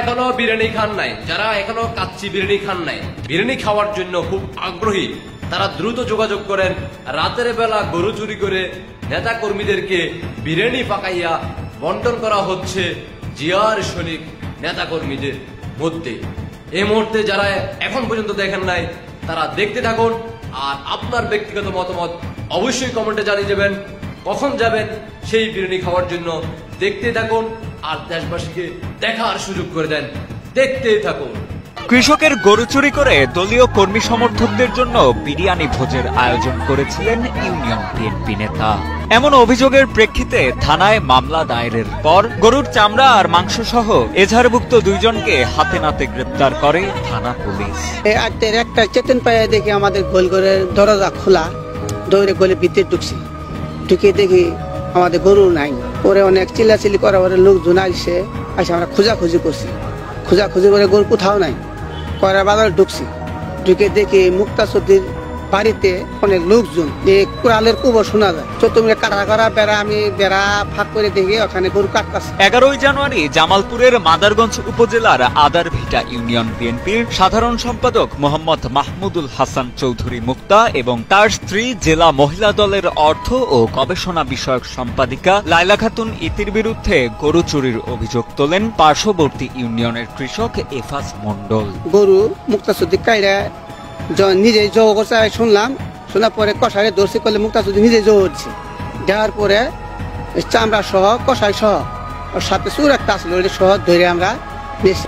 এখনো বিরিয়ানি খান নাই, যারা এখনো কাচ্চি বিরিয়ানি খান নাই, বিরিয়ানি খাওয়ার জন্য খুব আগ্রহী, তারা দ্রুত যোগাযোগ করেন। রাতের বেলা গরু চুরি করে নেতা কর্মীদেরকে বিরিয়ানি পাকাইয়া বন্টন করা হচ্ছে জিয়ার সৈনিক নেতা কর্মীদের মধ্যে। এই মুহূর্তে যারা এখন পর্যন্ত দেখেন নাই তারা দেখতে থাকুন, আর আপনার ব্যক্তিগত মতামত অবশ্যই কমেন্টে জানিয়ে দেবেন। কখন যাবেন সেই বিরিয়ানি খাওয়ার জন্য দেখতে থাকুন, আর দেশবাসীকে দেখার সুযোগ করে দেন। দেখতেই থাকুন। কৃষকের গরু চুরি করে দলীয় কর্মী সমর্থকদের জন্য বিরিয়ানি ভোজের আয়োজন করেছিলেন ইউনিয়ন বিএনপি নেতা। এমন অভিযোগের প্রেক্ষিতে থানায় মামলা দায়েরের পর গরুর চামড়া আর মাংস সহ এজাহারভুক্ত দুইজনকে হাতে নাতে গ্রেপ্তার করে থানা পুলিশ। একটা চেতন পায়ে দেখি আমাদের গোলঘরের দরজা খোলা, দৌড়ে গলে ভিতরে ঢুকে দেখি আমাদের গরু নাই। পরে অনেক চিল্লাচিল্লি করা পরে লোকজন আসে আমরা খোঁজাখুঁজি করছি, খোঁজাখুঁজি করে গরু কোথাও নাই। কয়রা বাজারে ঢুকছি, ঢুকে দেখি মুক্তা চৌধুরীর বাড়িতে অনেক লোকজন, কুড়ালের কুবর শোনা যায়। চতুর্মে কাটা করা বেড়া, আমি বেড়া ফাঁক করে দেখি ওখানে গরু কাটতেছে। 11 জানুয়ারি জামালপুরের মাদারগঞ্জ উপজেলার আদারভিটা ইউনিয়ন বিএনপির সাধারণ সম্পাদক মোহাম্মদ মাহমুদুল হাসান চৌধুরী মুক্তা এবং তার স্ত্রী জেলা মহিলা দলের অর্থ ও গবেষণা বিষয়ক সম্পাদিকা লাইলা খাতুন ইতির বিরুদ্ধে গরু চুরির অভিযোগ তোলেন পার্শ্ববর্তী ইউনিয়নের কৃষক এফাজ মন্ডল। গরু মুক্তা চৌধুরী কাইরা নিজে জব করছে শুনলাম, শোনার পরে কষাই দর্শি করলে মুক্তা চৌধুরী নিজে জব হচ্ছে, দেওয়ার পরে চামড়া সহ কষাই সহ ওর সাথে চুর একটা আসলো সহ ধরে আমরা।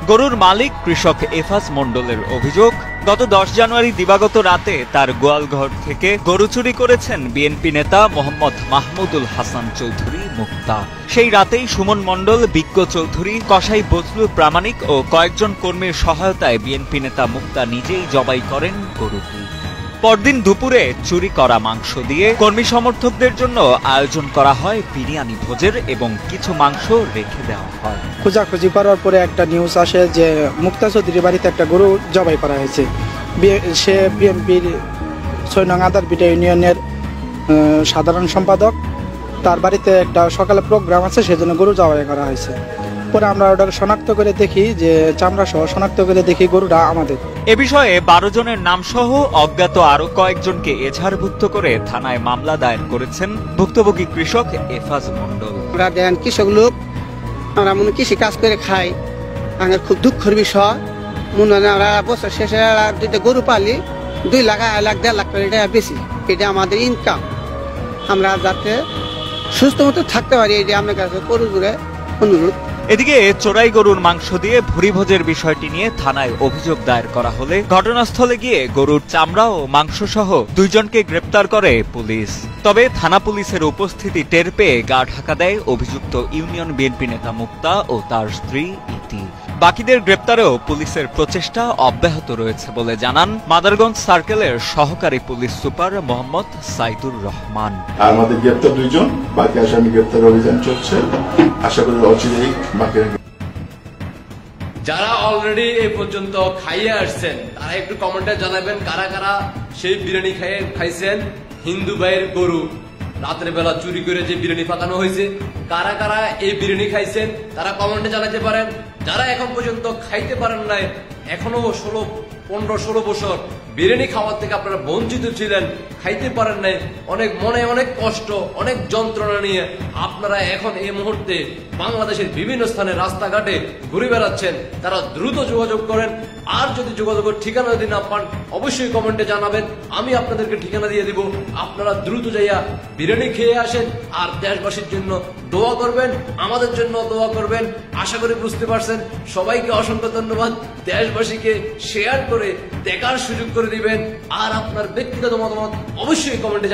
গরুর মালিক কৃষক এফাজ মন্ডলের অভিযোগ, গত 10 জানুয়ারি দিবাগত রাতে তার গোয়ালঘর থেকে গরু চুরি করেছেন বিএনপি নেতা মোহাম্মদ মাহমুদুল হাসান চৌধুরী মুক্তা। সেই রাতেই সুমন মন্ডল, বিজ্ঞ চৌধুরী, কসাই বজলুর প্রামাণিক ও কয়েকজন কর্মীর সহায়তায় বিএনপি নেতা মুক্তা নিজেই জবাই করেন গরুটি। পরদিন দুপুরে চুরি করা মাংস দিয়ে কর্মী সমর্থকদের জন্য আয়োজন করা হয় বিরিয়ানি ভোজের এবং কিছু মাংস রেখে দেওয়া হয়। খোঁজাখুঁজি করার পরে একটা নিউজ আসে যে মুক্তা চৌধুরীর বাড়িতে একটা গরু জবাই করা হয়েছে। সে বিএনপির 6 নং আদারভিটা ইউনিয়নের সাধারণ সম্পাদক, তার বাড়িতে একটা সকালে প্রোগ্রাম আছে, সেজন্য গরু জবাই করা হয়েছে। পরে আমরা ওটা শনাক্ত করে দেখি যে চামড়া সহ শনাক্ত করে দেখি গরুটা আমাদের। এ বিষয়ে 12 জনের নাম সহ অজ্ঞাত আরো কয়েকজনকে এজাহারভুক্ত করে থানায় মামলা দায়ের করেছেন ভুক্তভোগী কৃষক এফাজ মন্ডল। আমরা দেন কৃষক লোক, আমরা মনে কৃষি কাজ করে খাই, আমার খুব দুঃখের বিষয়। মনে হয় আমরা বছর শেষে গরু পালি 2 লাখ, 1 লাখ, 1.5 লাখ টাকা বেশি, এটা আমাদের ইনকাম। আমরা যাতে সুস্থ মতো থাকতে পারি, এটা আপনার কাছে অনুরোধ। এদিকে চোরাই গরুর মাংস দিয়ে ভুরি ভোজের বিষয়টি নিয়ে থানায় অভিযোগ দায়ের করা হলে ঘটনাস্থলে গিয়ে গরুর চামড়া ও মাংস সহ 2 জনকে গ্রেপ্তার করে পুলিশ। তবে থানা পুলিশের উপস্থিতি টের পেয়ে গা ঢাকা দেয় অভিযুক্ত ইউনিয়ন বিএনপি নেতা মুক্তা ও তার স্ত্রী ইতি। বাকিদের গ্রেপ্তারেও পুলিশের প্রচেষ্টা অব্যাহত রয়েছে বলে জানান মাদারগঞ্জ সার্কেলের সহকারী পুলিশ সুপার মোহাম্মদ সাইদুর রহমান। আমাদের গ্রেপ্তার 2 জন, বাকি আসামি গ্রেপ্তার অভিযান চলছে, আশা করি অচিরেই বাকি। যারা অলরেডি এই পর্যন্ত খাইয়ে আসছেন তারা একটু কমেন্টে জানাবেন কারা কারা সেই বিরিয়ানি খাইছেন। হিন্দু ভাইয়ের গরু রাতের বেলা চুরি করে যে বিরিয়ানি পাকানো হয়েছে, কারা কারা এই বিরিয়ানি খাইছেন তারা কমেন্টে জানাতে পারেন। যারা এখন পর্যন্ত খাইতে পারেন নাই, এখনো 15-16 বছর বিরিয়ানি খাওয়ার থেকে আপনারা বঞ্চিত ছিলেন, খাইতে পারেন নাই, অনেক মনে অনেক কষ্ট, অনেক যন্ত্রণা নিয়ে আপনারা এখন এই মুহূর্তে বাংলাদেশের বিভিন্ন স্থানে রাস্তাঘাটে ঘুরে বেড়াচ্ছেন, তারা দ্রুত যোগাযোগ করেন। আর যদি যোগাযোগের ঠিকানা যদি না পান অবশ্যই কমেন্টে জানাবেন, আমি আপনাদেরকে ঠিকানা দিয়ে দিব। আপনারা দ্রুত যাইয়া বিরিয়ানি খেয়ে আসেন, আর দেশবাসীর জন্য দোয়া করবেন, আমাদের জন্য দোয়া করবেন। আশা করি বুঝতে পারছেন। সবাইকে অসংখ্য ধন্যবাদ। দেশবাসীকে শেয়ার করে দেখার সুযোগ করে দিবেন, আর আপনার ব্যক্তিগত মতামত অবশ্যই কমেন্টে